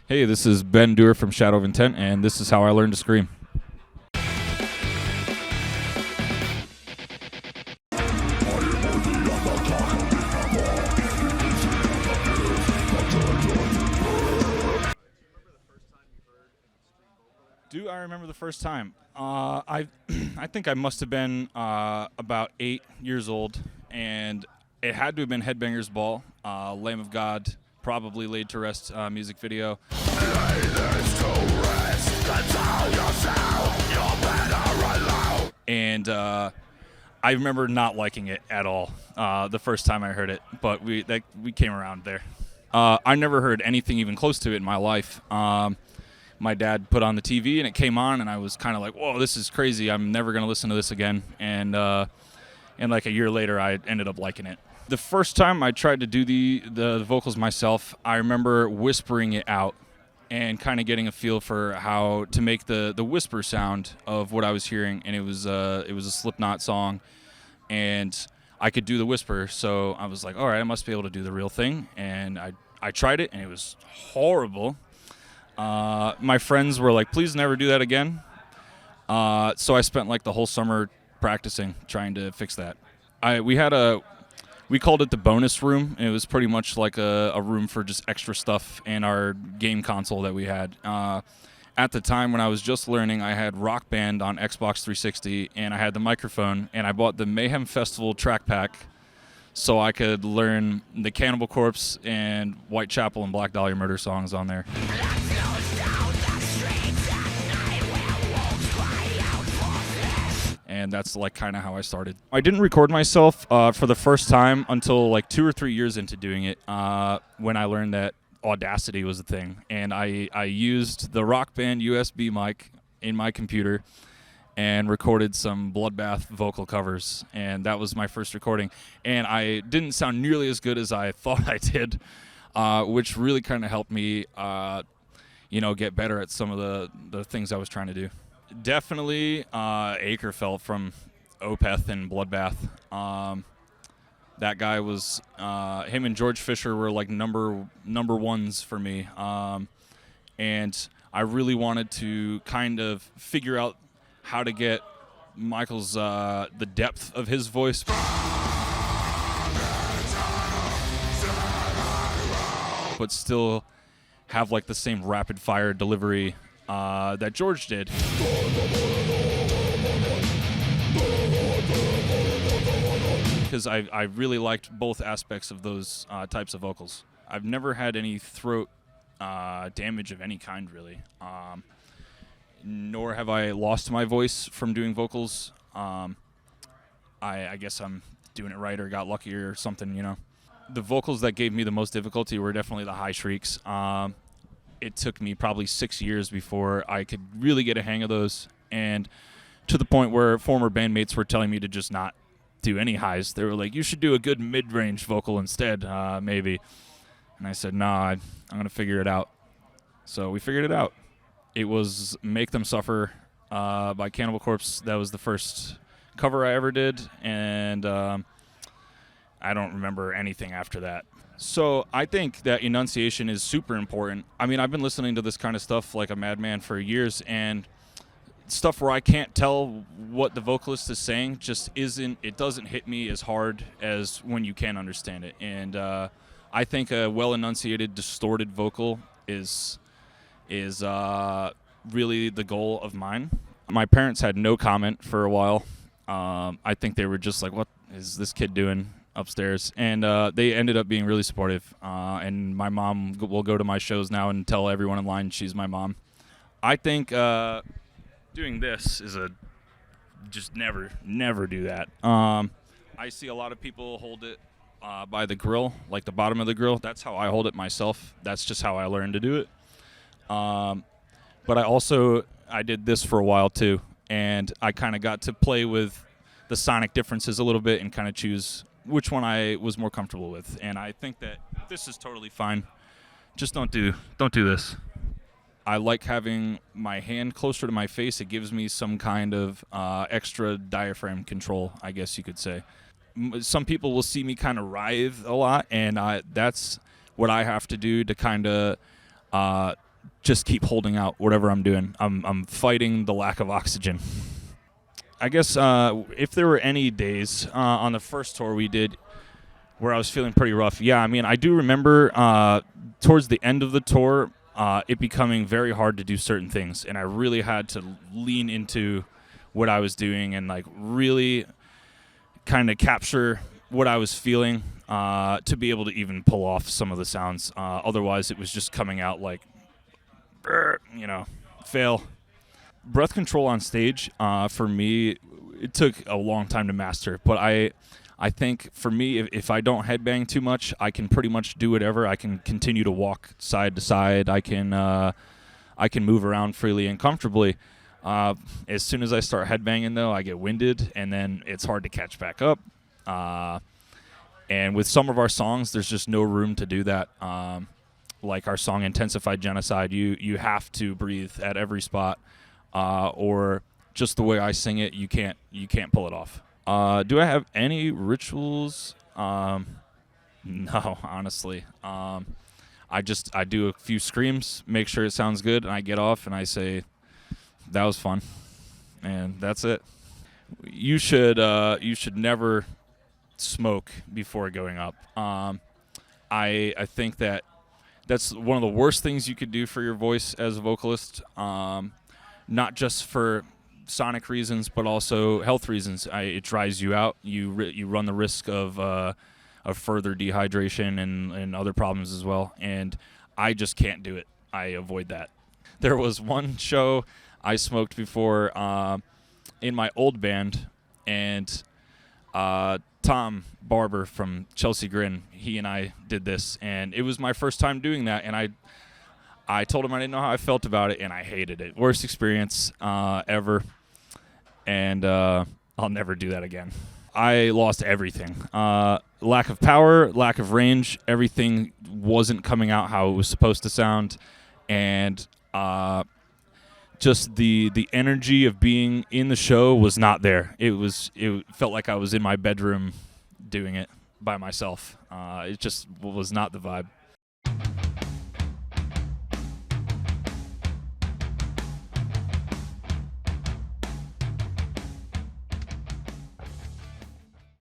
Hey, this is Ben Duerr from Shadow of Intent, and this is how I learned to scream. Do I remember the first time? I think I must have been about 8 years old, and it had to have been Headbangers Ball, Lamb of God, probably Laid to Rest music video. And I remember not liking it at all the first time I heard it, but we came around there. I never heard anything even close to it in my life. My dad put on the TV and it came on, and I was kind of like, whoa, this is crazy. I'm never going to listen to this again. And like a year later, I ended up liking it. The first time I tried to do the vocals myself, I remember whispering it out and kind of getting a feel for how to make the whisper sound of what I was hearing. And it was a Slipknot song, and I could do the whisper. So I was like, all right, I must be able to do the real thing. And I tried it, and it was horrible. My friends were like, please never do that again. So I spent like the whole summer practicing, trying to fix that. We called it the bonus room, and it was pretty much like a room for just extra stuff in our game console that we had. At the time when I was just learning, I had Rock Band on Xbox 360, and I had the microphone, and I bought the Mayhem Festival track pack so I could learn the Cannibal Corpse and Whitechapel and Black Dahlia Murder songs on there. And that's like kind of how I started. I didn't record myself for the first time until like 2 or 3 years into doing it, when I learned that Audacity was a thing. And I used the Rock Band USB mic in my computer and recorded some Bloodbath vocal covers. And that was my first recording. And I didn't sound nearly as good as I thought I did, which really kind of helped me get better at some of the things I was trying to do. Definitely Akerfeld from Opeth and Bloodbath. That guy was him and George Fisher were like number ones for me, and I really wanted to kind of figure out how to get Michael's the depth of his voice, but still have like the same rapid fire delivery that George did. Because I really liked both aspects of those types of vocals. I've never had any throat damage of any kind, really. Nor have I lost my voice from doing vocals. I guess I'm doing it right or got lucky or something, The vocals that gave me the most difficulty were definitely the high shrieks. It took me probably 6 years before I could really get a hang of those, and to the point where former bandmates were telling me to just not do any highs. They were like, you should do a good mid-range vocal instead, maybe. And I said, nah, I'm going to figure it out. So we figured it out. It was Make Them Suffer by Cannibal Corpse. That was the first cover I ever did, and I don't remember anything after that. So I think that enunciation is super important. I mean, I've been listening to this kind of stuff like a madman for years, and stuff where I can't tell what the vocalist is saying just it doesn't hit me as hard as when you can understand it. And I think a well-enunciated, distorted vocal is really the goal of mine. My parents had no comment for a while. I think they were just like, what is this kid doing upstairs? And they ended up being really supportive. And my mom will go to my shows now and tell everyone in line she's my mom. I think doing this is just never do that. I see a lot of people hold it by the grill, like the bottom of the grill. That's how I hold it myself. That's just how I learned to do it. But I did this for a while too, and I kind of got to play with the sonic differences a little bit and kind of choose which one I was more comfortable with. And I think that this is totally fine. Just don't do this. I like having my hand closer to my face. It gives me some kind of extra diaphragm control, I guess you could say. Some people will see me kind of writhe a lot, and that's what I have to do to kind of just keep holding out whatever I'm doing. I'm fighting the lack of oxygen. I guess if there were any days on the first tour we did where I was feeling pretty rough, yeah, I mean, I do remember towards the end of the tour it becoming very hard to do certain things, and I really had to lean into what I was doing and like really kind of capture what I was feeling to be able to even pull off some of the sounds. Otherwise, it was just coming out like, fail. Breath control on stage, for me, it took a long time to master. But I think for me, if I don't headbang too much, I can pretty much do whatever. I can continue to walk side to side. I can move around freely and comfortably. As soon as I start headbanging, though, I get winded, and then it's hard to catch back up. And with some of our songs, there's just no room to do that. Like our song Intensified Genocide, you have to breathe at every spot, or just the way I sing it, you can't pull it off. Do I have any rituals? No, honestly. I do a few screams, make sure it sounds good, and I get off and I say, that was fun, and that's it. You should never smoke before going up. I think that's one of the worst things you could do for your voice as a vocalist, not just for sonic reasons, but also health reasons. It dries you out. You run the risk of further dehydration and other problems as well. And I just can't do it. I avoid that. There was one show I smoked before in my old band, and Tom Barber from Chelsea Grin, he and I did this, and it was my first time doing that, and I told him I didn't know how I felt about it, and I hated it. Worst experience ever, and I'll never do that again. I lost everything. Lack of power, lack of range, everything wasn't coming out how it was supposed to sound, and just the energy of being in the show was not there. It felt like I was in my bedroom doing it by myself. It just was not the vibe.